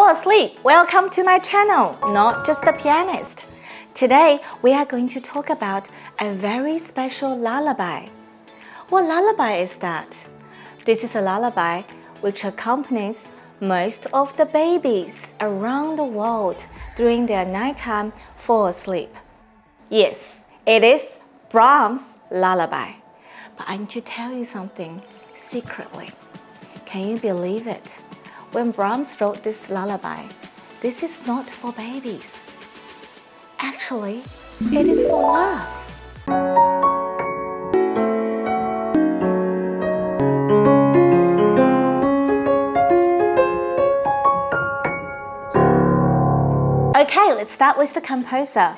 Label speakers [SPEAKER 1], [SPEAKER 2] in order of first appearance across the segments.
[SPEAKER 1] fall asleep, welcome to my channel, Not Just a Pianist. Today, we are going to talk about a very special lullaby. What lullaby is that? This is a lullaby which accompanies most of the babies around the world during their nighttime fall asleep. Yes, it is Brahms' lullaby. But I need to tell you something secretly. Can you believe it? When Brahms wrote this lullaby, this is not for babies. Actually, it is for love. Okay, let's start with the composer,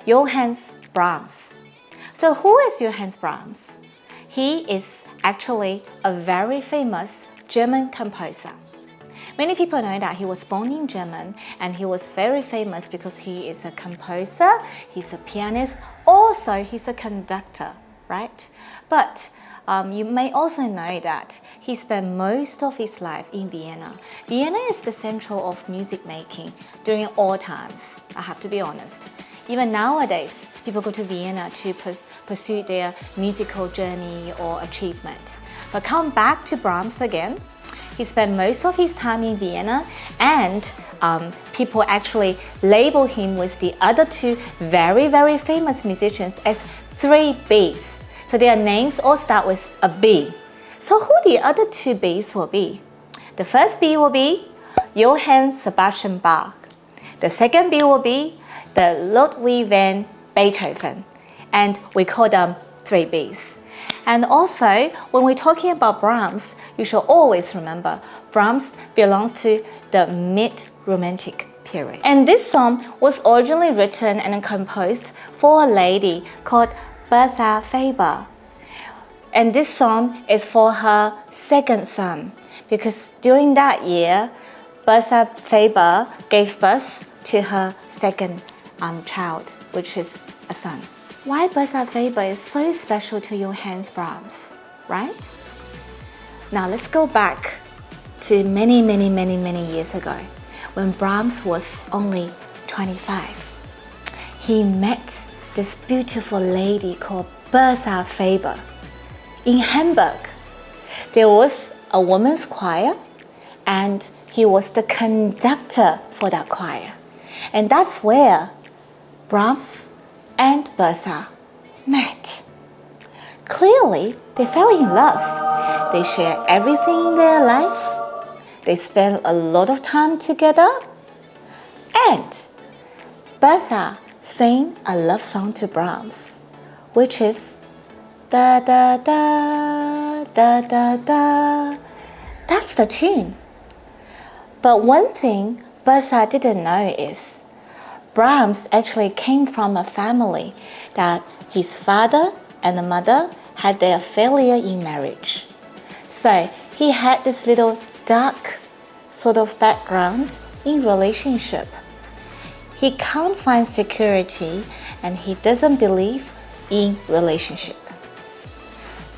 [SPEAKER 1] Johannes Brahms. So who is Johannes Brahms? He is actually a very famous German composer. Many people know that he was born in Germany and he was very famous because he is a composer, he's a pianist, also he's a conductor, right? But you may also know that he spent most of his life in Vienna. Vienna is the center of music making during all times, I have to be honest. Even nowadays, people go to Vienna to pursue their musical journey or achievement. But come back to Brahms again. He spent most of his time in Vienna, and people actually label him with the other two very, very famous musicians as three Bs. So their names all start with a B. So who the other two Bs will be? The first B will be Johann Sebastian Bach. The second B will be the Ludwig van Beethoven. And we call them three Bs. And also, when we're talking about Brahms, you should always remember Brahms belongs to the mid-Romantic period. And this song was originally written and composed for a lady called Bertha Faber. And this song is for her second son, because during that year, Bertha Faber gave birth to her second child, which is a son. Why Bertha Faber is so special to Johannes Brahms, right? Now let's go back to many years ago when Brahms was only 25. He met this beautiful lady called Bertha Faber in Hamburg. There was a women's choir and he was the conductor for that choir. And that's where Brahms and Bertha met. Clearly, they fell in love. They shared everything in their life. They spent a lot of time together. And Bertha sang a love song to Brahms, which is da da da da da da. That's the tune. But one thing Bertha didn't know is Brahms actually came from a family that his father and the mother had their failure in marriage. So he had this little dark sort of background in relationship. He can't find security and he doesn't believe in relationship.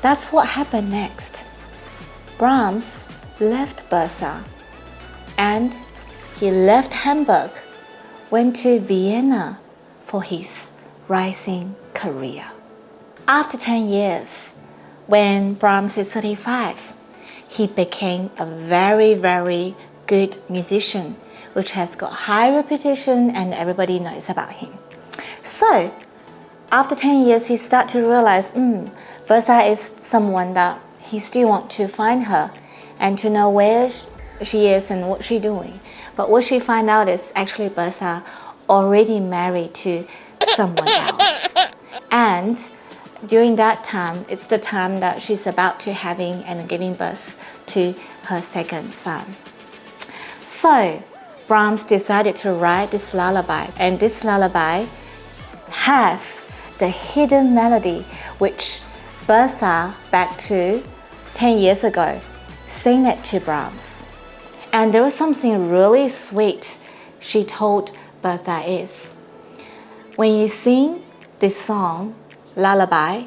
[SPEAKER 1] That's what happened next. Brahms left Bertha and he left Hamburg, went to Vienna for his rising career. After 10 years, when Brahms is 35, he became a very, very good musician, which has got high reputation and everybody knows about him. So, after 10 years, he started to realize, Bertha is someone that he still wants to find her and to know where she is and what she's doing. But what she found out is actually Bertha already married to someone else. And during that time, it's the time that she's about to having and giving birth to her second son. So Brahms decided to write this lullaby, and this lullaby has the hidden melody which Bertha, back to 10 years ago, sang it to Brahms. And there was something really sweet she told Bertha is, when you sing this song, lullaby,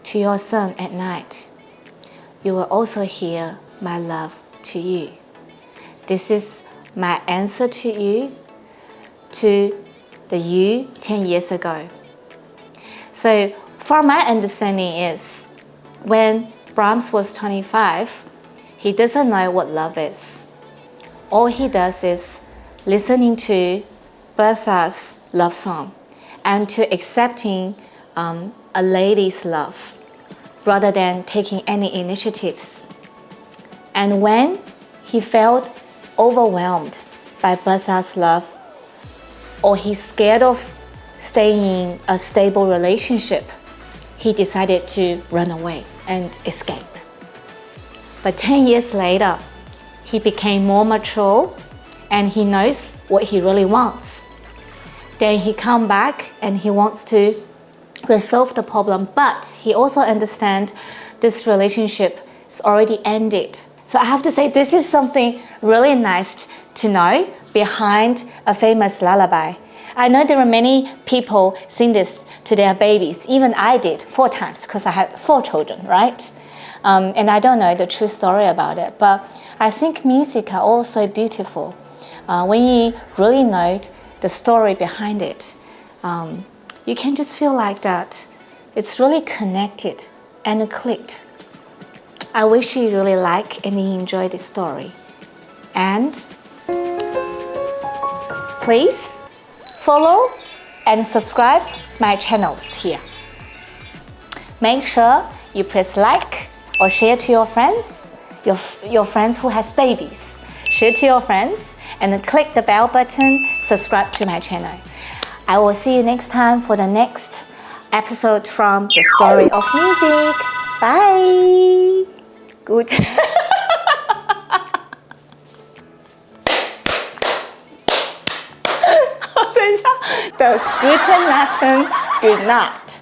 [SPEAKER 1] to your son at night, you will also hear my love to you. This is my answer to you, to the you 10 years ago. So from my understanding is, when Brahms was 25, he doesn't know what love is. All he does is listening to Bertha's love song and to accepting a lady's love rather than taking any initiatives. And when he felt overwhelmed by Bertha's love, or he's scared of staying in a stable relationship, he decided to run away and escape. But 10 years later, he became more mature and he knows what he really wants. Then he come back and he wants to resolve the problem, but he also understands this relationship is already ended. So I have to say, this is something really nice to know behind a famous lullaby. I know there are many people sing this to their babies. Even I did 4 times because I had 4 children, right? And I don't know the true story about it, but I think music are also beautiful. When you really know the story behind it, you can just feel like that it's really connected and clicked. I wish you really like and you enjoy this story. And please follow and subscribe my channels here. Make sure you press like or share to your friends, your friends who has babies. Share to your friends and click the bell button, subscribe to my channel. I will see you next time for the next episode from The Story of Music. Bye! Good. The Guten Nacht, good night.